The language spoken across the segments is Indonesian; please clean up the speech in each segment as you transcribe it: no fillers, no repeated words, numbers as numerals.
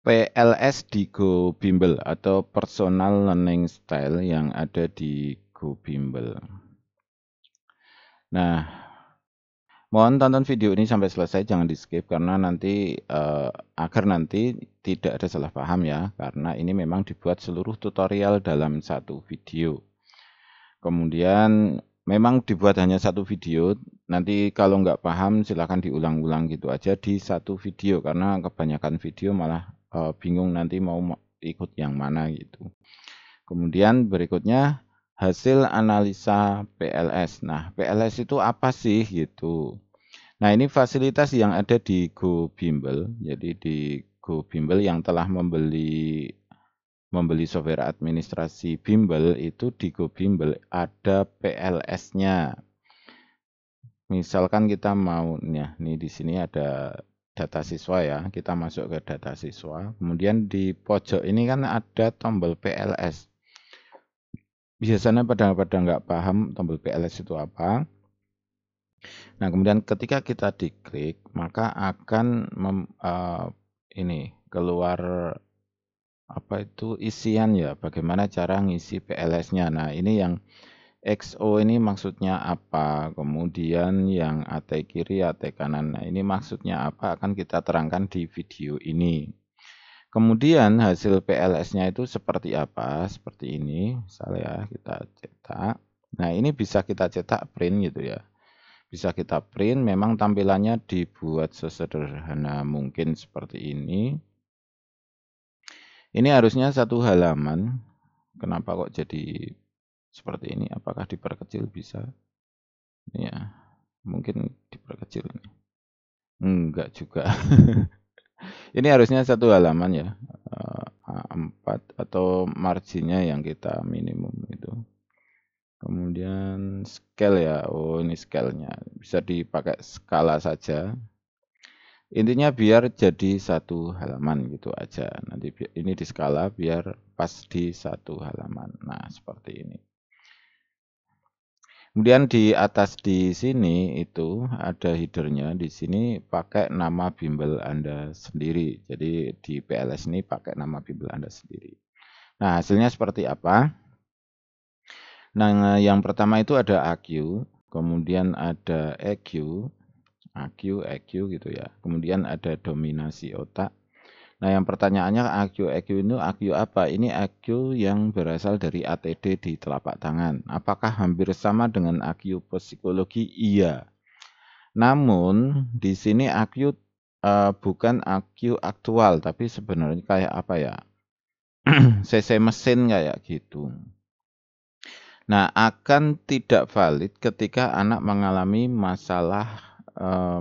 PLS di GoBimbel atau Personal Learning Style yang ada di GoBimbel. Nah, mohon tonton video ini sampai selesai, jangan di skip karena nanti agar nanti tidak ada salah paham ya, karena ini memang dibuat seluruh tutorial dalam satu video. Kemudian memang dibuat hanya satu video, nanti kalau nggak paham silahkan diulang-ulang gitu aja di satu video, karena kebanyakan video malah bingung nanti mau ikut yang mana gitu. Kemudian berikutnya hasil analisa PLS. Nah, PLS itu apa sih gitu. Nah, ini fasilitas yang ada di GoBimbel. Jadi di GoBimbel yang telah membeli software administrasi Bimbel itu di GoBimbel ada PLS-nya. Misalkan kita mau nih di sini ada data siswa ya. Kita masuk ke data siswa. Kemudian di pojok ini kan ada tombol PLS. Biasanya pada nggak paham tombol PLS itu apa. Nah, kemudian ketika kita diklik, maka akan ini keluar apa itu isian ya, bagaimana cara ngisi PLS-nya. Nah, ini yang XO ini maksudnya apa, kemudian yang AT kiri, AT kanan. Nah, ini maksudnya apa akan kita terangkan di video ini. Kemudian hasil PLS-nya itu seperti apa? Seperti ini, misalnya kita cetak. Nah, ini bisa kita cetak print gitu ya. Bisa kita print, memang tampilannya dibuat sesederhana mungkin seperti ini. Ini harusnya satu halaman. Kenapa kok jadi seperti ini? Apakah diperkecil bisa? Ya, mungkin diperkecil ini. Enggak juga. Ini harusnya satu halaman ya. A4 atau marginnya yang kita minimum itu. Kemudian scale ya. Oh, ini scale-nya. Bisa dipakai skala saja. Intinya biar jadi satu halaman gitu aja. Nanti ini di skala biar pas di satu halaman. Nah, seperti ini. Kemudian di atas di sini itu ada headernya. Di sini pakai nama bimbel Anda sendiri. Jadi di PLS ini pakai nama bimbel Anda sendiri. Nah, hasilnya seperti apa? Nah, yang pertama itu ada AQ, kemudian ada EQ, AQ, EQ gitu ya. Kemudian ada dominasi otak. Nah, yang pertanyaannya AQ, EQ itu AQ apa? Ini AQ yang berasal dari ATD di telapak tangan. Apakah hampir sama dengan AQ psikologi? Iya. Namun, di sini AQ bukan AQ aktual, tapi sebenarnya kayak apa ya? CC mesin kayak gitu. Nah, akan tidak valid ketika anak mengalami masalah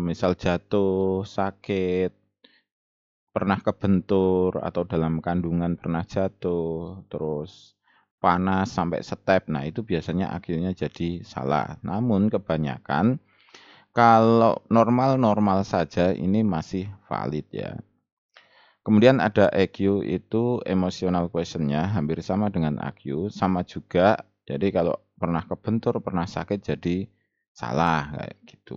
misal jatuh, sakit, pernah kebentur, atau dalam kandungan pernah jatuh, terus panas sampai step. Nah, itu biasanya akhirnya jadi salah. Namun kebanyakan kalau normal-normal saja ini masih valid ya. Kemudian ada EQ itu emotional question-nya hampir sama dengan AQ, sama juga. Jadi kalau pernah kebentur, pernah sakit jadi salah kayak gitu.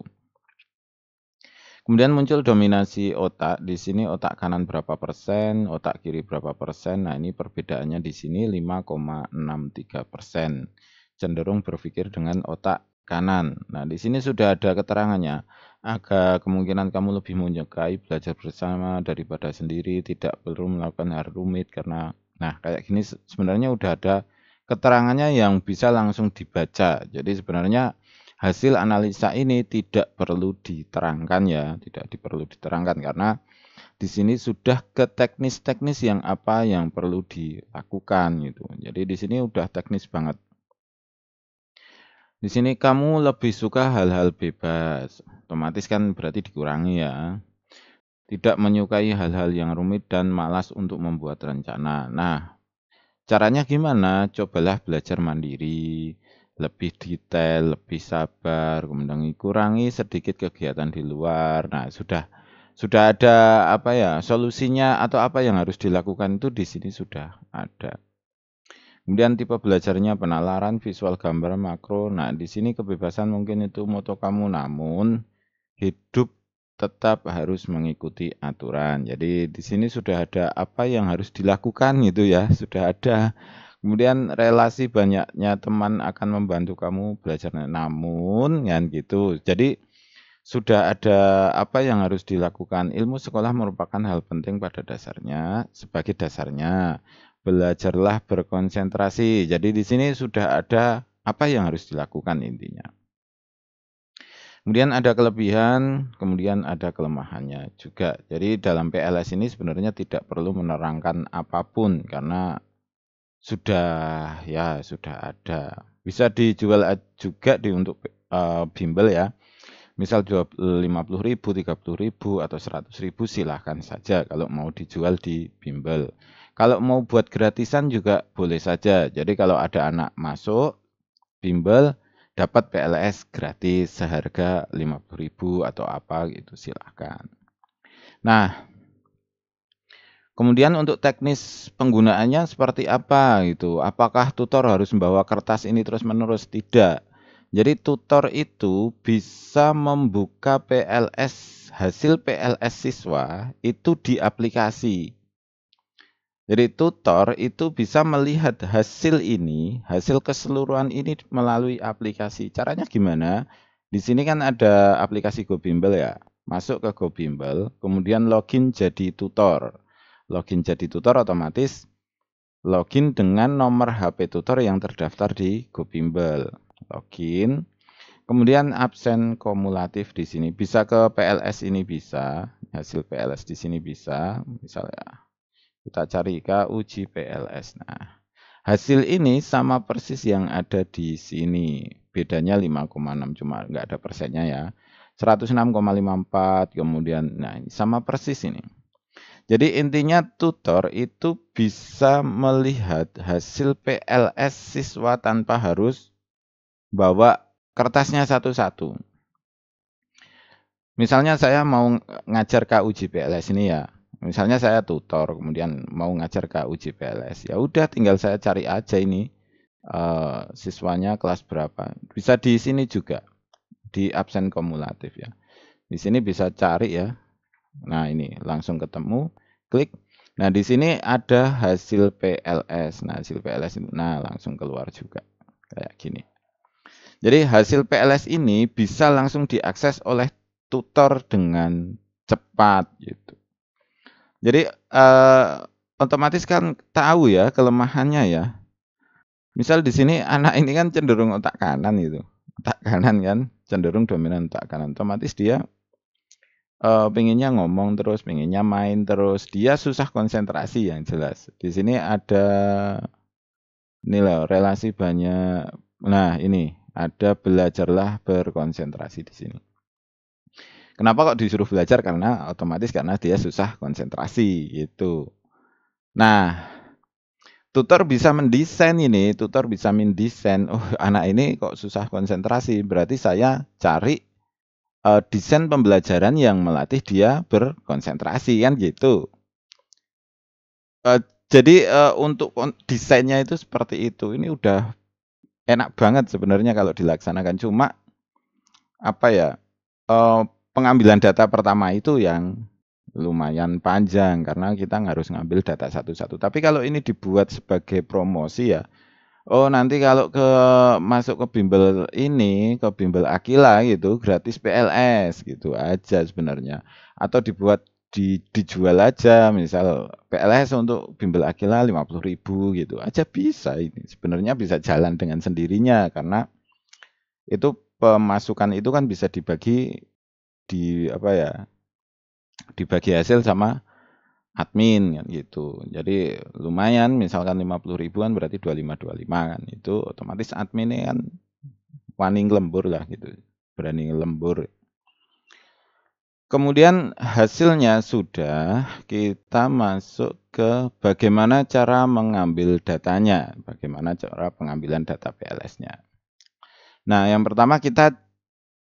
Kemudian muncul dominasi otak. Di sini otak kanan berapa persen, otak kiri berapa persen. Nah, ini perbedaannya di sini 5,63%. Cenderung berpikir dengan otak kanan. Nah, di sini sudah ada keterangannya. Agak kemungkinan kamu lebih menyukai belajar bersama daripada sendiri, tidak perlu melakukan hal rumit karena kayak gini sebenarnya udah ada keterangannya yang bisa langsung dibaca. Jadi sebenarnya hasil analisa ini tidak perlu diterangkan ya, tidak perlu diterangkan karena di sini sudah ke teknis-teknis yang apa yang perlu dilakukan gitu. Jadi di sini udah teknis banget. Di sini kamu lebih suka hal-hal bebas. Otomatis kan berarti dikurangi ya. Tidak menyukai hal-hal yang rumit dan malas untuk membuat rencana. Nah, caranya gimana? Cobalah belajar mandiri, lebih detail, lebih sabar, kemudian kurangi sedikit kegiatan di luar. Nah, sudah ada apa ya, solusinya atau apa yang harus dilakukan itu di sini sudah ada. Kemudian tipe belajarnya penalaran, visual, gambar, makro. Nah, di sini kebebasan mungkin itu moto kamu, namun hidup tetap harus mengikuti aturan. Jadi di sini sudah ada apa yang harus dilakukan gitu ya, sudah ada. Kemudian relasi banyaknya teman akan membantu kamu belajar. Namun kan gitu. Jadi sudah ada apa yang harus dilakukan. Ilmu sekolah merupakan hal penting pada dasarnya. Sebagai dasarnya, belajarlah berkonsentrasi. Jadi di sini sudah ada apa yang harus dilakukan intinya. Kemudian ada kelebihan, kemudian ada kelemahannya juga. Jadi dalam PLS ini sebenarnya tidak perlu menerangkan apapun karena sudah ada. Bisa dijual juga untuk bimbel ya. Misal jual 50.000, 30.000 atau 100.000 silahkan saja kalau mau dijual di bimbel. Kalau mau buat gratisan juga boleh saja. Jadi kalau ada anak masuk bimbel dapat PLS gratis seharga 50.000 atau apa gitu silahkan. Nah, kemudian untuk teknis penggunaannya seperti apa gitu? Apakah tutor harus membawa kertas ini terus-menerus? Tidak. Jadi tutor itu bisa membuka PLS, hasil PLS siswa itu di aplikasi. Jadi tutor itu bisa melihat hasil ini, hasil keseluruhan ini melalui aplikasi. Caranya gimana? Di sini kan ada aplikasi GoBimbel ya. Masuk ke GoBimbel, kemudian login jadi tutor. Login jadi tutor otomatis login dengan nomor HP tutor yang terdaftar di GoBimbel. Login. Kemudian absen kumulatif di sini bisa ke PLS ini bisa, hasil PLS di sini bisa, misalnya kita cari ke uji PLS. Nah, hasil ini sama persis yang ada di sini. Bedanya 5,6 cuma nggak ada persennya ya. 106,54 kemudian nah ini sama persis ini. Jadi intinya tutor itu bisa melihat hasil PLS siswa tanpa harus bawa kertasnya satu-satu. Misalnya saya mau ngajar uji PLS ini ya. Misalnya saya tutor, kemudian mau ngajar uji PLS. Ya udah tinggal saya cari aja ini siswanya kelas berapa. Bisa di sini juga, di absen kumulatif ya. Di sini bisa cari ya. Nah ini langsung ketemu, klik. Nah di sini ada hasil PLS. Nah hasil PLS ini, nah langsung keluar juga kayak gini. Jadi hasil PLS ini bisa langsung diakses oleh tutor dengan cepat gitu. Jadi otomatis kan tahu ya kelemahannya ya. Misal di sini anak ini kan cenderung otak kanan gitu. Otak kanan kan cenderung dominan otak kanan. Otomatis dia pengennya ngomong terus, pengennya main terus. Dia susah konsentrasi yang jelas. Di sini ada nilai relasi banyak. Nah, ini ada belajarlah berkonsentrasi di sini. Kenapa kok disuruh belajar? Karena otomatis karena dia susah konsentrasi gitu. Nah, tutor bisa mendesain ini, tutor bisa mendesain. Oh, anak ini kok susah konsentrasi. Berarti saya cari desain pembelajaran yang melatih dia berkonsentrasi kan gitu. Jadi untuk desainnya itu seperti itu. Ini udah enak banget sebenarnya kalau dilaksanakan. Cuma apa ya? Pengambilan data pertama itu yang lumayan panjang karena kita harus ngambil data satu-satu. Tapi kalau ini dibuat sebagai promosi ya, oh nanti kalau masuk ke bimbel ini, ke bimbel Akila gitu, gratis PLS gitu aja sebenarnya. Atau dijual aja, misal PLS untuk bimbel Akila 50.000 gitu aja bisa ini. Sebenarnya bisa jalan dengan sendirinya karena itu pemasukan itu kan bisa dibagi di apa ya? Dibagi hasil sama admin kan gitu. Jadi lumayan misalkan 50.000-an berarti 25 kan. Itu otomatis adminnya kan wani lembur lah gitu. Berani lembur. Kemudian hasilnya sudah kita masuk ke bagaimana cara mengambil datanya, bagaimana cara pengambilan data PLS-nya. Nah, yang pertama kita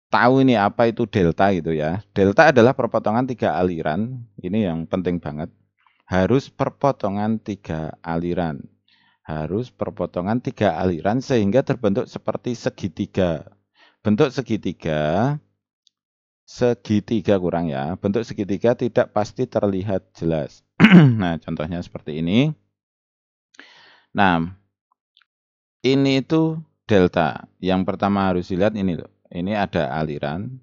tahu ini apa itu delta gitu ya. Delta adalah perpotongan 3 aliran. Ini yang penting banget. Harus perpotongan 3 aliran. Harus perpotongan 3 aliran sehingga terbentuk seperti segitiga. Bentuk segitiga segitiga kurang ya. Bentuk segitiga tidak pasti terlihat jelas. Nah, contohnya seperti ini. Nah, ini itu delta. Yang pertama harus dilihat ini loh. Ini ada aliran,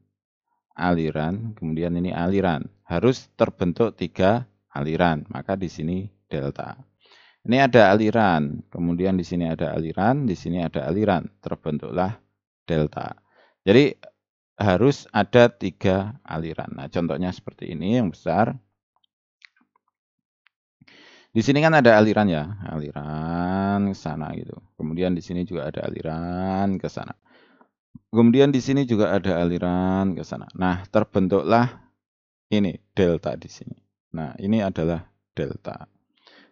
kemudian ini aliran. Harus terbentuk 3 aliran. Maka di sini delta. Ini ada aliran, kemudian di sini ada aliran, di sini ada aliran. Terbentuklah delta. Jadi harus ada 3 aliran. Nah, contohnya seperti ini yang besar. Di sini kan ada aliran ya, aliran ke sana gitu. Kemudian di sini juga ada aliran ke sana. Kemudian di sini juga ada aliran ke sana. Nah, terbentuklah ini delta di sini. Nah, ini adalah delta.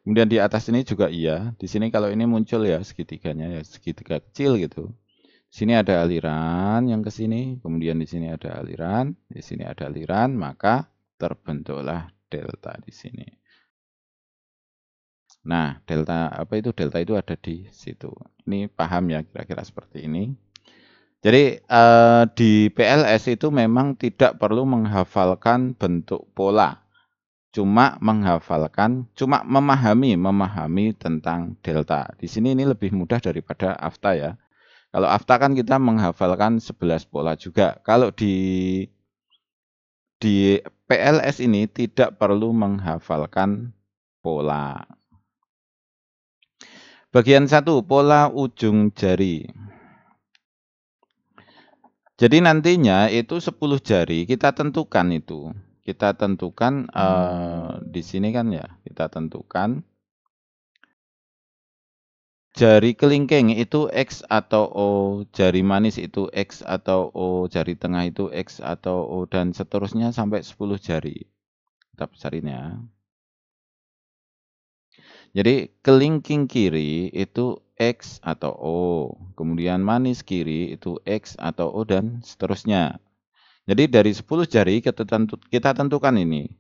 Kemudian di atas ini juga iya. Di sini kalau ini muncul ya segitiganya ya segitiga kecil gitu. Di sini ada aliran yang ke sini, kemudian di sini ada aliran, di sini ada aliran, maka terbentuklah delta di sini. Nah, delta apa itu? Delta itu ada di situ. Ini paham ya kira-kira seperti ini. Jadi di PLS itu memang tidak perlu menghafalkan bentuk pola. Cuma memahami tentang delta. Di sini ini lebih mudah daripada afta ya. Kalau afta kan kita menghafalkan 11 pola juga. Kalau di PLS ini tidak perlu menghafalkan pola. Bagian 1, pola ujung jari. Jadi nantinya itu 10 jari kita tentukan itu. Kita tentukan di sini kan ya, kita tentukan jari kelingking itu X atau O, jari manis itu X atau O, jari tengah itu X atau O, dan seterusnya sampai 10 jari. Kita besarin ya. Jadi kelingking kiri itu X atau O, kemudian manis kiri itu X atau O, dan seterusnya. Jadi dari 10 jari kita tentukan ini.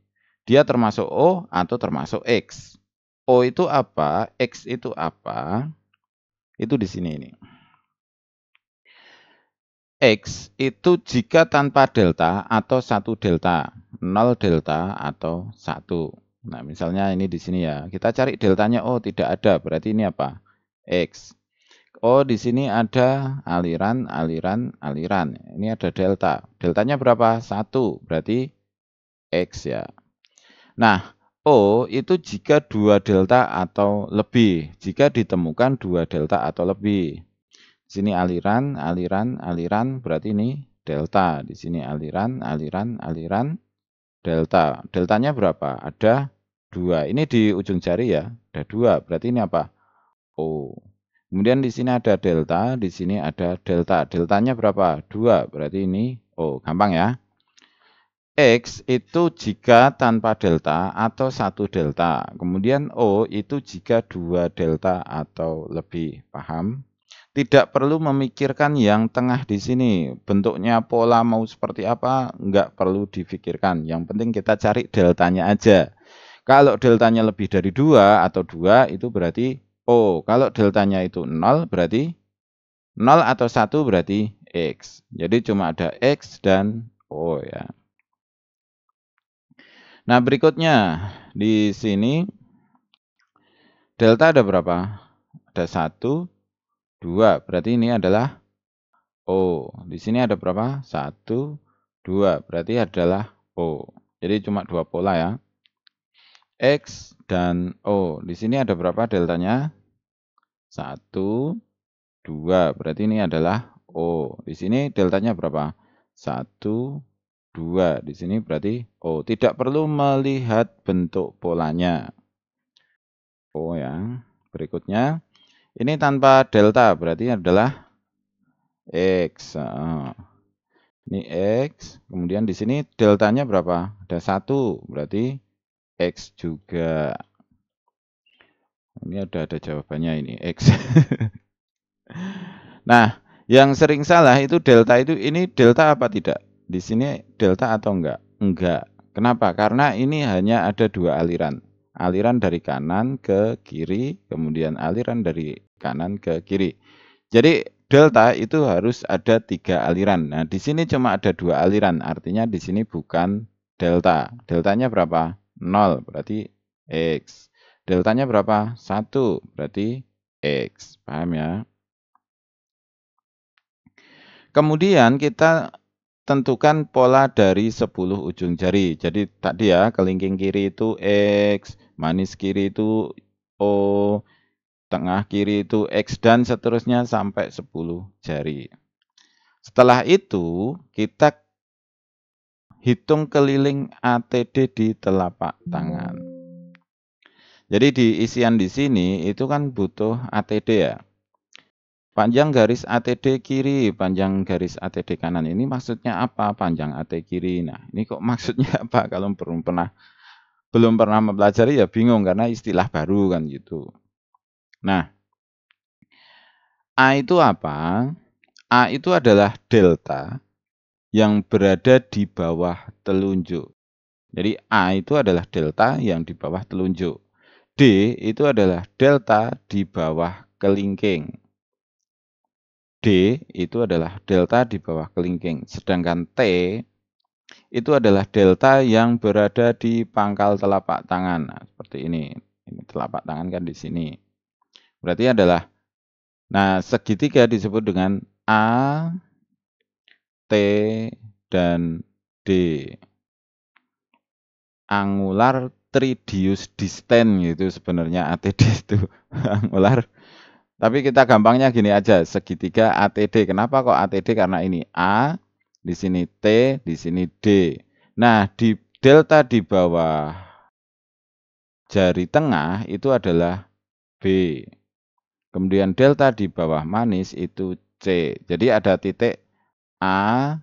Dia termasuk O atau termasuk X. O itu apa? X itu apa? Itu di sini ini. X itu jika tanpa delta atau 1 delta. 0 delta atau 1. Nah, misalnya ini di sini ya. Kita cari deltanya, oh tidak ada, berarti ini apa? X. Oh, di sini ada aliran. Ini ada delta. Deltanya berapa? 1, berarti X ya. Nah, O itu jika 2 delta atau lebih. Jika ditemukan 2 delta atau lebih. Di sini aliran, berarti ini delta. Di sini aliran, delta. Deltanya berapa? Ada 2. Ini di ujung jari ya, ada 2. Berarti ini apa? O. Kemudian di sini ada delta, di sini ada delta. Deltanya berapa? 2. Berarti ini O. Gampang ya. X itu jika tanpa delta atau 1 delta. Kemudian O itu jika 2 delta atau lebih. Paham? Tidak perlu memikirkan yang tengah di sini. Bentuknya pola mau seperti apa, enggak perlu difikirkan. Yang penting kita cari deltanya aja. Kalau deltanya lebih dari 2 atau 2 itu berarti O. Kalau deltanya itu 0 berarti 0 atau 1 berarti X. Jadi cuma ada X dan O ya. Nah, berikutnya di sini delta ada berapa? Ada 1, 2. Berarti ini adalah O. Di sini ada berapa? 1, 2. Berarti adalah O. Jadi cuma 2 pola ya. X dan O. Di sini ada berapa deltanya? 1, 2. Berarti ini adalah O. Di sini deltanya berapa? 1, 2. Di sini berarti O. Tidak perlu melihat bentuk polanya. O ya. Berikutnya. Ini tanpa delta berarti adalah X. Ini X. Kemudian di sini deltanya berapa? Ada 1. Berarti X juga. Ini ada jawabannya ini X. Nah, yang sering salah itu delta itu. Ini delta apa tidak? Di sini delta atau enggak? Enggak. Kenapa? Karena ini hanya ada 2 aliran. Aliran dari kanan ke kiri, kemudian aliran dari kanan ke kiri. Jadi delta itu harus ada 3 aliran. Nah, di sini cuma ada 2 aliran, artinya di sini bukan delta. Deltanya berapa? 0, berarti X. Deltanya berapa? 1, berarti X. Paham ya? Kemudian kita tentukan pola dari 10 ujung jari. Jadi tadi ya, kelingking kiri itu X, manis kiri itu O, tengah kiri itu X, dan seterusnya sampai 10 jari. Setelah itu, kita hitung keliling ATD di telapak tangan. Jadi di isian di sini itu kan butuh ATD ya. Panjang garis ATD kiri, panjang garis ATD kanan. Ini maksudnya apa? Panjang AT kiri. Nah, ini kok maksudnya apa? Kalau belum pernah mempelajari ya bingung karena istilah baru kan gitu. Nah, A itu apa? A itu adalah delta yang berada di bawah telunjuk. Jadi A itu adalah delta yang di bawah telunjuk. D itu adalah delta di bawah kelingking. D itu adalah delta di bawah kelingking. Sedangkan T itu adalah delta yang berada di pangkal telapak tangan. Nah, seperti ini. Ini telapak tangan kan di sini. Berarti adalah, nah segitiga disebut dengan A, T, dan D. Angular tridius distance gitu sebenarnya ATD itu. Angular. Tapi kita gampangnya gini aja, segitiga ATD. Kenapa kok ATD? Karena ini A, di sini T, di sini D. Nah, di delta di bawah jari tengah itu adalah B. Kemudian delta di bawah manis itu C. Jadi ada titik A,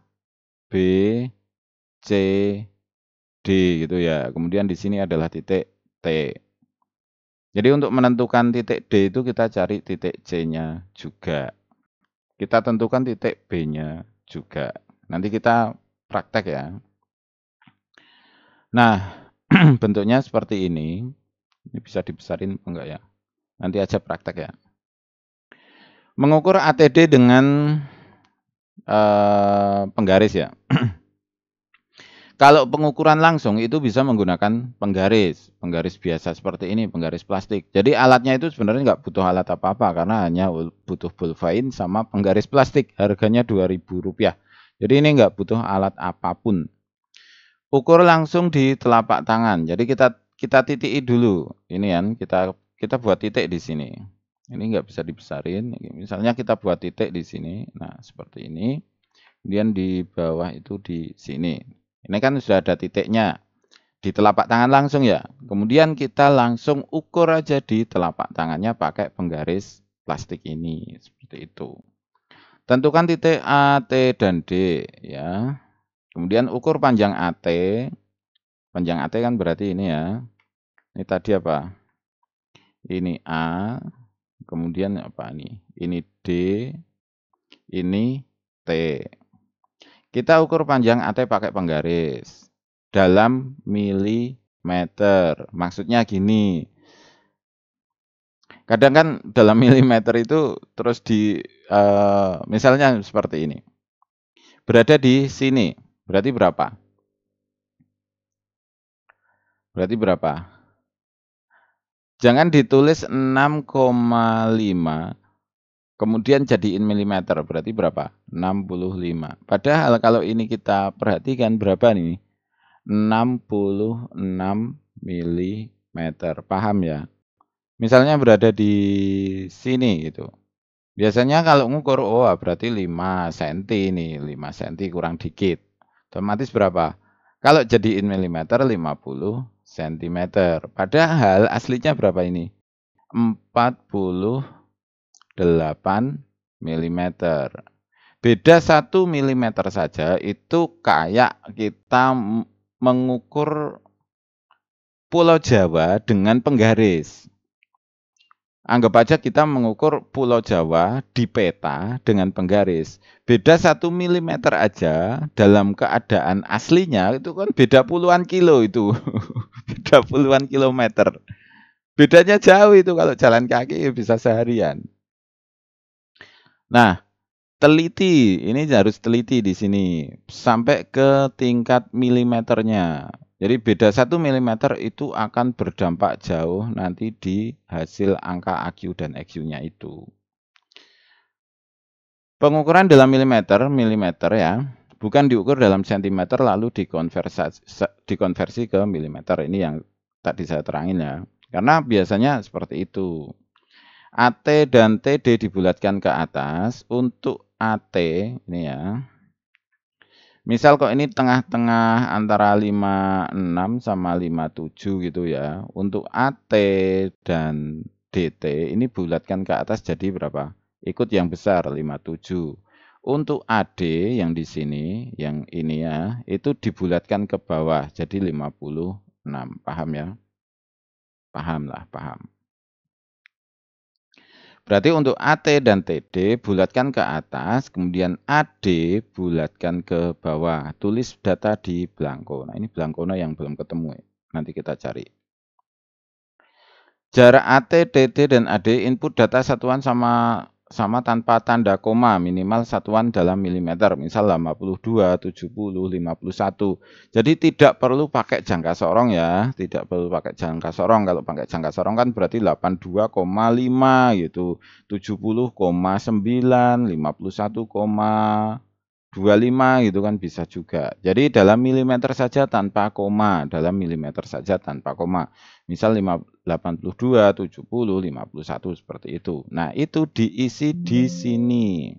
B, C, D gitu ya. Kemudian di sini adalah titik T. Jadi untuk menentukan titik D itu kita cari titik C-nya juga. Kita tentukan titik B-nya juga. Nanti kita praktek ya. Nah, bentuknya seperti ini. Ini bisa dibesarin enggak ya? Nanti aja praktek ya. Mengukur ATD dengan penggaris ya. Kalau pengukuran langsung itu bisa menggunakan penggaris biasa seperti ini, penggaris plastik. Jadi alatnya itu sebenarnya nggak butuh alat apa-apa karena hanya butuh ballpoint sama penggaris plastik. Harganya Rp2.000. Jadi ini nggak butuh alat apapun. Ukur langsung di telapak tangan. Jadi kita titiki dulu. Ini kan kita buat titik di sini. Ini nggak bisa dibesarin. Misalnya kita buat titik di sini. Nah seperti ini. Kemudian di bawah itu di sini. Ini kan sudah ada titiknya di telapak tangan langsung ya. Kemudian kita langsung ukur aja di telapak tangannya pakai penggaris plastik ini. Seperti itu. Tentukan titik A, T, dan D ya. Kemudian ukur panjang AT. Panjang AT kan berarti ini ya. Ini tadi apa? Ini A. Kemudian apa nih? Ini D. Ini T. Kita ukur panjang AT pakai penggaris dalam milimeter. Maksudnya gini. Kadang kan dalam milimeter itu terus misalnya seperti ini. Berada di sini. Berarti berapa? Berarti berapa? Jangan ditulis 6,5. Kemudian jadiin milimeter, berarti berapa? 65. Padahal kalau ini kita perhatikan berapa nih? 66 mm. Paham ya? Misalnya berada di sini gitu. Biasanya kalau ngukur, oh berarti 5 cm nih. 5 cm kurang dikit. Otomatis berapa? Kalau jadiin milimeter 50 cm. Padahal aslinya berapa ini? 48 mm. Beda 1 mm saja itu kayak kita mengukur Pulau Jawa dengan penggaris. Anggap aja kita mengukur Pulau Jawa di peta dengan penggaris. Beda 1 mm aja dalam keadaan aslinya itu kan beda puluhan kilo itu. Beda puluhan kilometer. Bedanya jauh itu kalau jalan kaki bisa seharian. Nah, Teliti, ini harus teliti di sini sampai ke tingkat milimeternya. Jadi beda 1 milimeter itu akan berdampak jauh nanti di hasil angka AQ dan EQ-nya itu. Pengukuran dalam milimeter ya, bukan diukur dalam sentimeter lalu dikonversi ke milimeter. Ini yang tadi saya terangin ya. Karena biasanya seperti itu. AT dan TD dibulatkan ke atas. Untuk AT, ini ya. Misal kok ini tengah-tengah antara 56 sama 57 gitu ya. Untuk AT dan DT ini bulatkan ke atas jadi berapa? Ikut yang besar 57. Untuk AD yang di sini, yang ini ya, itu dibulatkan ke bawah jadi 56. Paham ya? Paham lah, paham. Berarti untuk AT dan TD bulatkan ke atas, kemudian AD bulatkan ke bawah. Tulis data di belangko. Nah, ini belangkonya yang belum ketemu. Nanti kita cari. Jarak AT, TD, dan AD input data satuan sama tanpa tanda koma, minimal satuan dalam milimeter, misal 82, 70, 51. Jadi tidak perlu pakai jangka sorong ya, tidak perlu pakai jangka sorong. Kalau pakai jangka sorong kan berarti 82,5 gitu, 70,9, 51,25 gitu kan bisa juga. Jadi dalam milimeter saja tanpa koma, dalam milimeter saja tanpa koma. Misal 82, 70, 51 seperti itu. Nah, itu diisi di sini.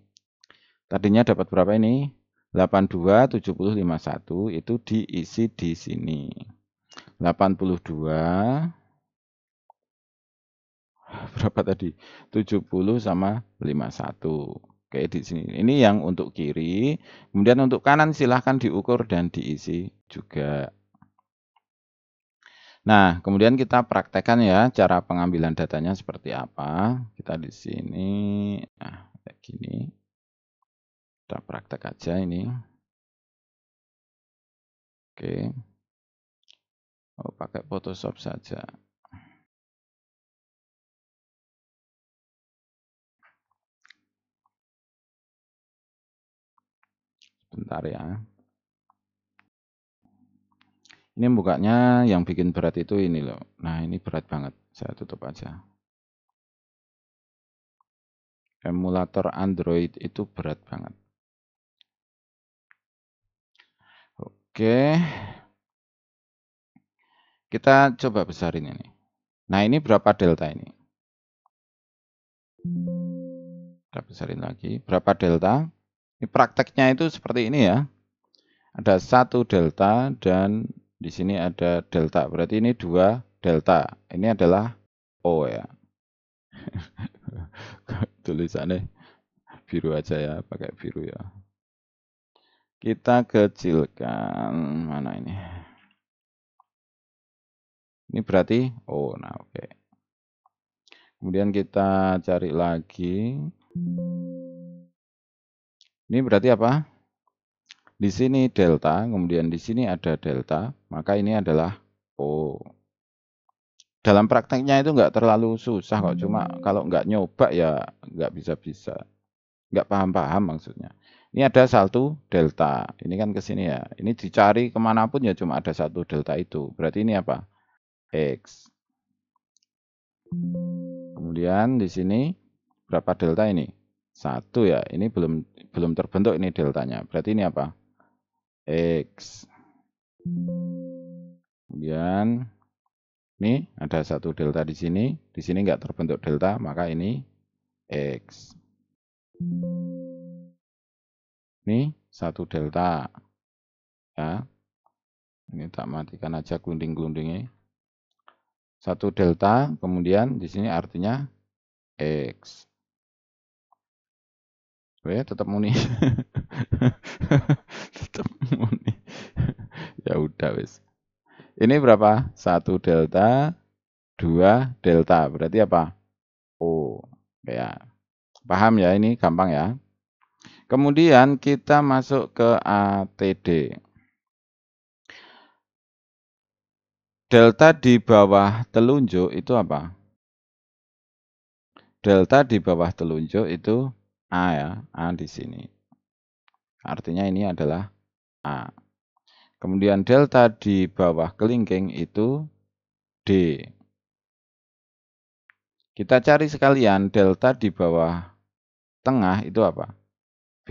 Tadinya dapat berapa ini? 82, 70, 51 itu diisi di sini. 82 berapa tadi? 70 sama 51. Oke, di sini. Ini yang untuk kiri. Kemudian untuk kanan silahkan diukur dan diisi juga. Nah, kemudian kita praktekkan ya cara pengambilan datanya seperti apa. Kita di sini, nah kayak gini. Kita praktek aja ini. Oke. Oh, pakai Photoshop saja. Bentar ya. Ini bukanya yang bikin berat itu ini loh. Nah, ini berat banget. Saya tutup aja. Emulator Android itu berat banget. Oke. Kita coba besarin ini. Nah, ini berapa delta ini? Kita besarin lagi. Berapa delta? Ini prakteknya itu seperti ini ya. Ada 1 delta dan di sini ada delta. Berarti ini 2 delta. Ini adalah O ya. Tulisannya biru aja ya, pakai biru ya. Kita kecilkan. Mana ini? Ini berarti O. Nah, oke. Kemudian kita cari lagi. Ini berarti apa? Di sini delta, kemudian di sini ada delta, maka ini adalah O. Dalam prakteknya itu nggak terlalu susah kok, cuma kalau nggak nyoba ya nggak bisa-bisa. Nggak paham-paham maksudnya. Ini ada 1 delta, ini kan ke sini ya. Ini dicari kemanapun ya cuma ada 1 delta itu. Berarti ini apa? X. Kemudian di sini berapa delta ini? 1 ya. Ini belum terbentuk ini deltanya. Berarti ini apa? X. Kemudian ini ada 1 delta di sini nggak terbentuk delta, maka ini X. Ini 1 delta. Ya. Ini tak matikan aja glunding-glundingnya. 1 delta, kemudian di sini artinya X. Oke, tetap muni. Tetap muni. Ya udah wis. Ini berapa? 1 delta, 2 delta. Berarti apa? O. Ya. Paham ya, ini gampang ya. Kemudian kita masuk ke ATD. Delta di bawah telunjuk itu apa? Delta di bawah telunjuk itu A ya, A di sini. Artinya ini adalah A. Kemudian delta di bawah kelingking itu D. Kita cari sekalian delta di bawah tengah itu apa? B.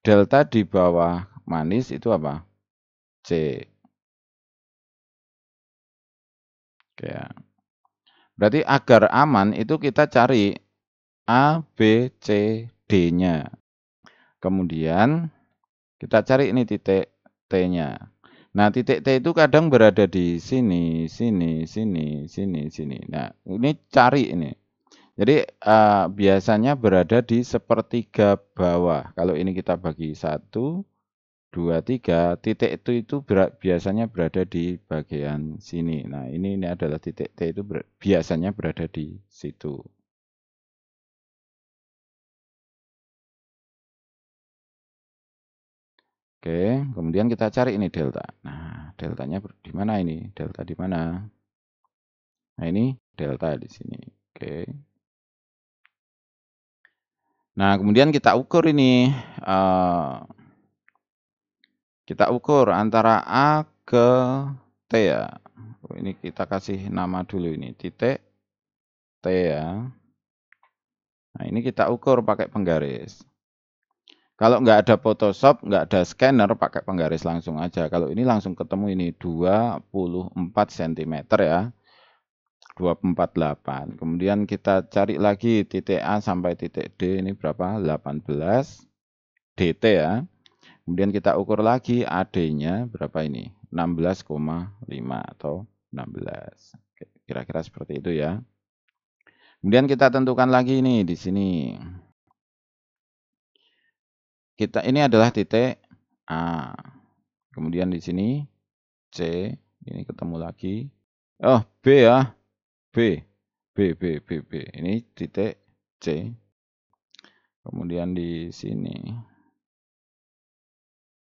Delta di bawah manis itu apa? C. Oke ya. Berarti agar aman itu kita cari A, B, C, D-nya. Kemudian kita cari ini titik T-nya. Nah, titik T itu kadang berada di sini, sini, sini, sini, sini. Nah, ini cari ini. Jadi biasanya berada di sepertiga bawah. Kalau ini kita bagi 1, 2, 3, titik itu biasanya berada di bagian sini. Nah, ini adalah titik T itu biasanya berada di situ. Oke, kemudian kita cari ini delta. Nah, deltanya di mana ini? Delta di mana? Nah, ini delta di sini. Oke. Nah, kemudian kita ukur ini. Kita ukur antara A ke T ya. Ini kita kasih nama dulu ini. Titik T ya. Nah, ini kita ukur pakai penggaris. Kalau nggak ada Photoshop, nggak ada scanner, pakai penggaris langsung aja. Kalau ini langsung ketemu ini 24 cm ya. 248. Kemudian kita cari lagi titik A sampai titik D ini berapa? 18 DT ya. Kemudian kita ukur lagi AD-nya berapa ini? 16,5 atau 16. Kira-kira seperti itu ya. Kemudian kita tentukan lagi ini di sini. Ini adalah titik A. Kemudian di sini C, ini ketemu lagi. Oh, B ya. B. B. Ini titik C. Kemudian di sini.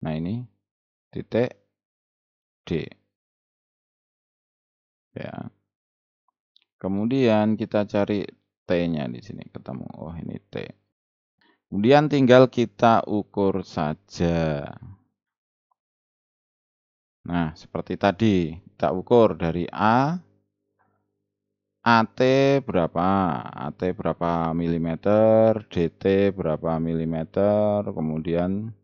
Nah, ini titik D. Ya. Kemudian kita cari T-nya di sini ketemu. Oh, ini T. Kemudian tinggal kita ukur saja. Nah, seperti tadi, kita ukur dari A, AT berapa? AT berapa milimeter, DT berapa milimeter, kemudian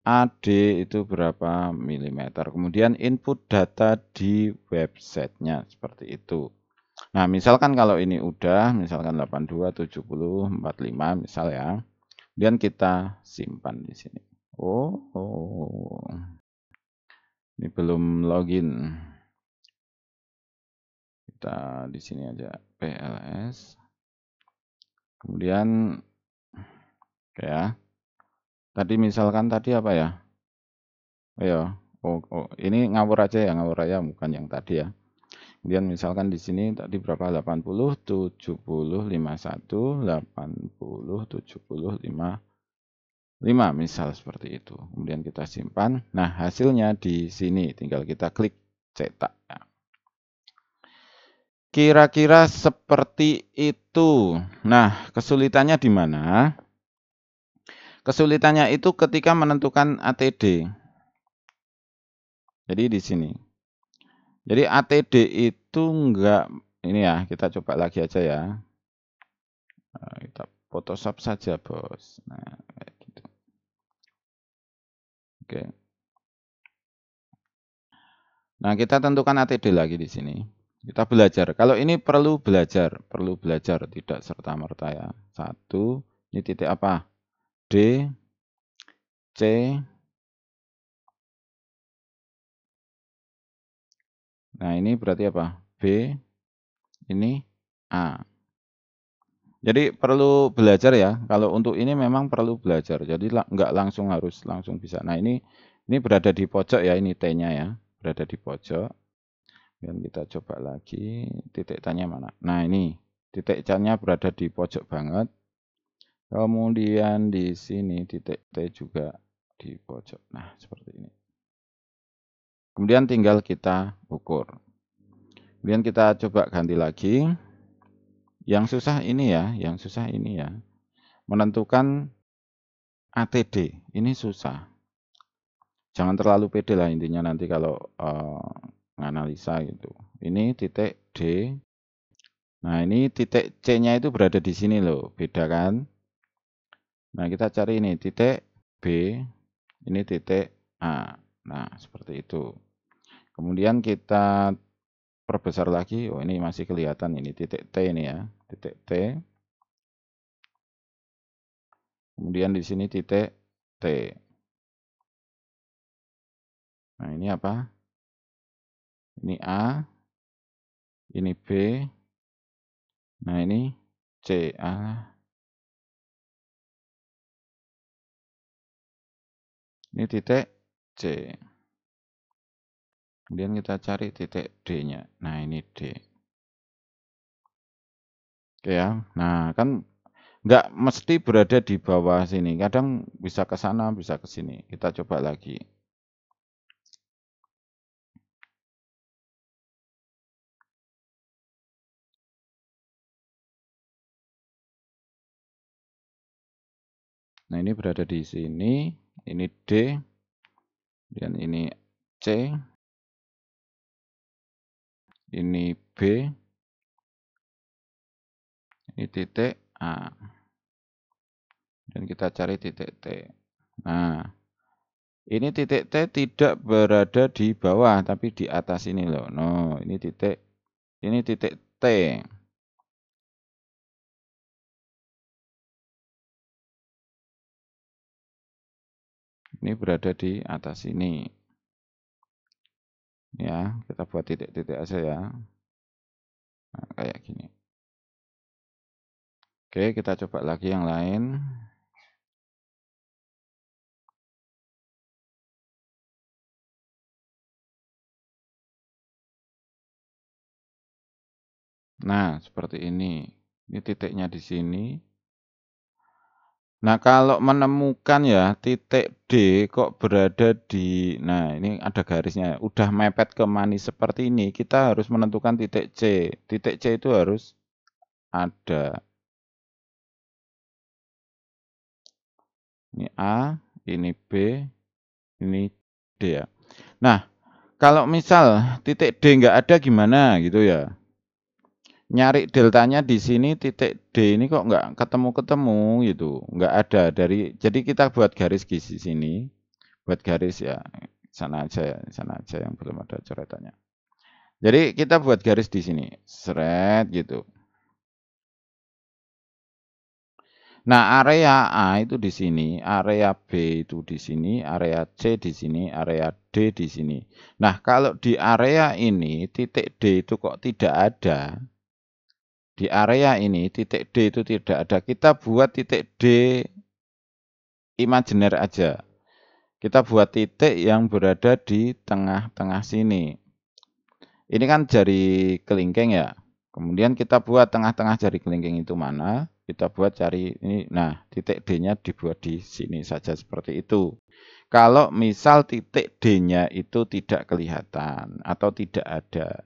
AD itu berapa milimeter. Kemudian input data di websitenya seperti itu. Nah, misalkan kalau ini udah, misalkan 82, 70, 45 misal ya. Kemudian kita simpan di sini. Oh. Ini belum login. Kita di sini aja PLS. Kemudian oke ya. Tadi misalkan tadi apa ya? Ayo. Ini ngawur aja ya, ngawur aja bukan yang tadi ya. Kemudian misalkan di sini tadi berapa? 80, 70, 51, 80, 70, 5 misal seperti itu. Kemudian kita simpan. Nah, hasilnya di sini tinggal kita klik cetak. Kira-kira seperti itu. Nah, kesulitannya di mana? Kesulitannya itu ketika menentukan ATD. Jadi di sini. Jadi ATD itu enggak, ini ya, kita coba lagi aja ya. Kita Photoshop saja, bos. Nah, kayak gitu. Oke. Nah, kita tentukan ATD lagi di sini. Kita belajar. Kalau ini perlu belajar, tidak serta-merta ya. 1, ini titik apa? D, C, nah ini berarti apa? B, ini A. Jadi perlu belajar ya. Kalau untuk ini memang perlu belajar. Jadi nggak harus langsung bisa. Nah ini berada di pojok ya. Ini T-nya ya. Berada di pojok. Dan kita coba lagi. Titik T-nya mana? Nah ini. Titik C-nya berada di pojok banget. Kemudian di sini titik T juga di pojok. Nah seperti ini. Kemudian tinggal kita ukur. Kemudian kita coba ganti lagi. Yang susah ini ya, menentukan ATD, ini susah. Jangan terlalu pede lah intinya nanti kalau nganalisa gitu. Ini titik D. Nah, ini titik C-nya itu berada di sini loh, beda kan? Nah, kita cari ini titik B, ini titik A. Nah, seperti itu. Kemudian kita perbesar lagi. Oh, ini masih kelihatan ini titik T ini ya, titik T. Kemudian di sini titik T. Nah, ini apa? Ini A, ini B. Nah, ini C. Ini titik C. Kemudian kita cari titik D-nya. Nah, ini D. Oke ya. Nah, kan nggak mesti berada di bawah sini. Kadang bisa ke sana, bisa ke sini. Kita coba lagi. Nah, ini berada di sini. Ini D. Dan ini C. Ini B. Ini titik A. Dan kita cari titik T. Nah, ini titik T tidak berada di bawah, tapi di atas ini loh. No, ini titik T. Ini berada di atas ini. Ya, kita buat titik-titik aja ya. Nah, kayak gini. Oke, kita coba lagi yang lain. Nah, seperti ini. Ini titiknya di sini. Nah, kalau menemukan ya titik D kok berada di, nah ini ada garisnya, udah mepet ke manis seperti ini, kita harus menentukan titik C. Titik C itu harus ada. Ini A, ini B, ini D ya. Nah, kalau misal titik D nggak ada gimana gitu ya. Nyari deltanya di sini titik D ini kok nggak ketemu-ketemu gitu. Nggak ada dari, jadi kita buat garis di sini. Buat garis ya, sana aja yang belum ada coretannya. Jadi kita buat garis di sini. Seret gitu. Nah, area A itu di sini, area B itu di sini, area C di sini, area D di sini. Nah, kalau di area ini titik D itu kok tidak ada. Di area ini titik D itu tidak ada. Kita buat titik D imajiner aja. Kita buat titik yang berada di tengah-tengah sini. Ini kan jari kelingking ya. Kemudian kita buat tengah-tengah jari kelingking itu mana. Kita buat cari ini. Nah, titik D-nya dibuat di sini saja seperti itu. Kalau misal titik D-nya itu tidak kelihatan atau tidak ada.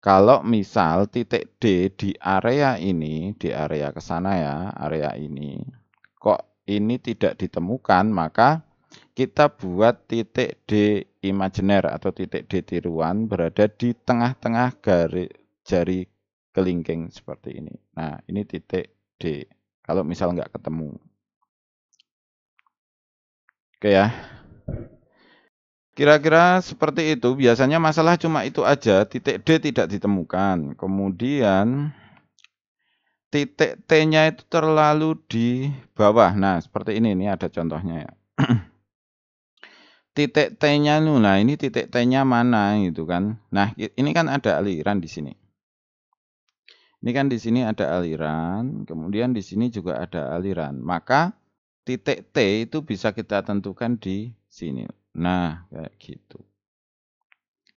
Kalau misal titik D di area ini, di area ke sana ya, area ini, kok ini tidak ditemukan, maka kita buat titik D imajiner atau titik D tiruan berada di tengah-tengah garis jari kelingking seperti ini. Nah, ini titik D. Kalau misal nggak ketemu. Oke ya. Kira-kira seperti itu. Biasanya masalah cuma itu aja. Titik D tidak ditemukan. Kemudian titik T-nya itu terlalu di bawah. Nah, seperti ini. Ini ada contohnya ya. Titik T-nya, nah ini titik T-nya mana gitu kan. Nah, ini kan ada aliran di sini. Ini kan di sini ada aliran, kemudian di sini juga ada aliran. Maka titik T itu bisa kita tentukan di sini. Nah, kayak gitu.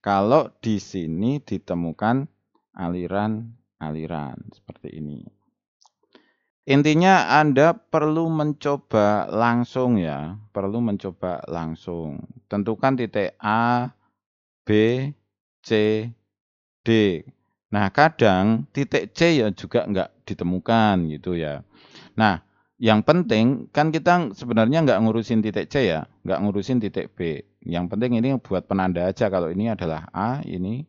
Kalau di sini ditemukan aliran-aliran seperti ini. Intinya Anda perlu mencoba langsung ya, perlu mencoba langsung. Tentukan titik A, B, C, D. Nah, kadang titik C ya juga nggak ditemukan gitu ya. Nah, yang penting kan kita sebenarnya nggak ngurusin titik C ya, nggak ngurusin titik B. Yang penting ini buat penanda aja kalau ini adalah A, ini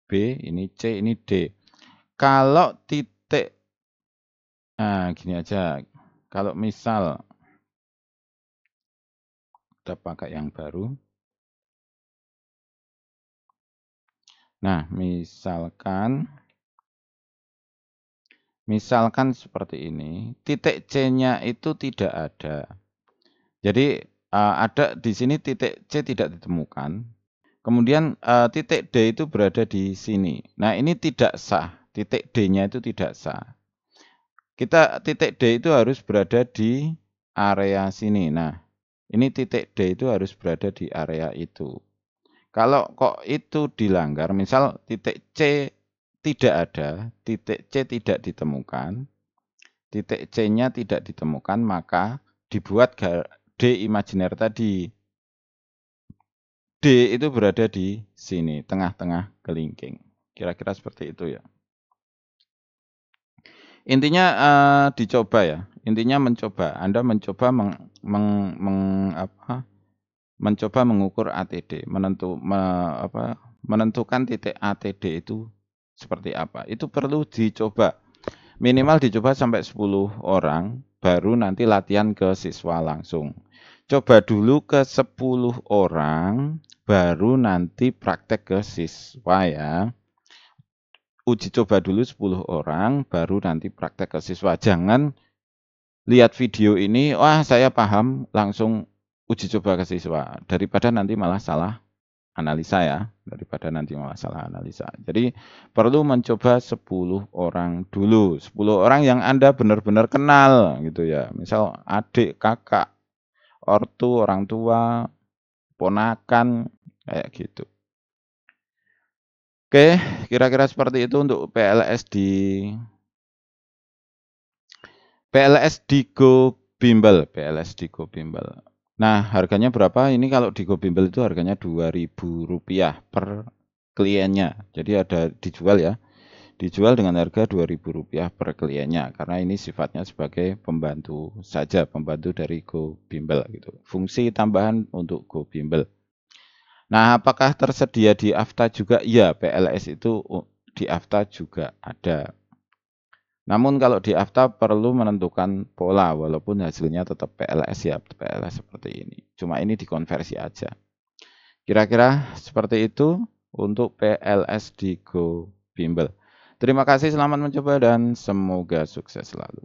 B, ini C, ini D. Kalau titik, nah gini aja, kalau misal kita pakai yang baru. Nah, misalkan seperti ini, titik C-nya itu tidak ada. Jadi ada di sini titik C tidak ditemukan. Kemudian titik D itu berada di sini. Nah, ini tidak sah. Titik D-nya itu tidak sah. Titik D itu harus berada di area sini. Nah, ini titik D itu harus berada di area itu. Kalau kok itu dilanggar, misal titik C tidak ada, titik C tidak ditemukan, titik C-nya tidak ditemukan, maka dibuat D imajiner tadi. D itu berada di sini, tengah-tengah kelingking. Kira-kira seperti itu ya. Intinya dicoba ya. Intinya mencoba. Anda mencoba mencoba mengukur ATD, menentukan titik ATD itu seperti apa. Itu perlu dicoba. Minimal dicoba sampai 10 orang, baru nanti latihan ke siswa langsung. Coba dulu ke 10 orang, baru nanti praktek ke siswa ya. Uji coba dulu 10 orang, baru nanti praktek ke siswa. Jangan lihat video ini, wah saya paham, langsung uji coba ke siswa. Daripada nanti malah salah analisa ya, daripada nanti malah salah analisa. Jadi perlu mencoba 10 orang dulu, 10 orang yang Anda benar-benar kenal gitu ya. Misal adik, kakak, ortu, orang tua, ponakan, kayak gitu. Oke, kira-kira seperti itu untuk PLS di Go Bimbel, PLS di Go Bimbel. Nah, harganya berapa? Ini kalau di Go Bimbel itu harganya Rp2.000 per kliennya. Jadi ada dijual ya. Dijual dengan harga Rp2.000 per kliennya karena ini sifatnya sebagai pembantu saja, pembantu dari Go Bimbel gitu. Fungsi tambahan untuk Go Bimbel. Nah, apakah tersedia di Afta juga? Ya, PLS itu di Afta juga ada. Namun kalau di Afta perlu menentukan pola walaupun hasilnya tetap PLS ya, PLS seperti ini. Cuma ini dikonversi aja. Kira-kira seperti itu untuk PLS di Go Bimbel. Terima kasih, selamat mencoba dan semoga sukses selalu.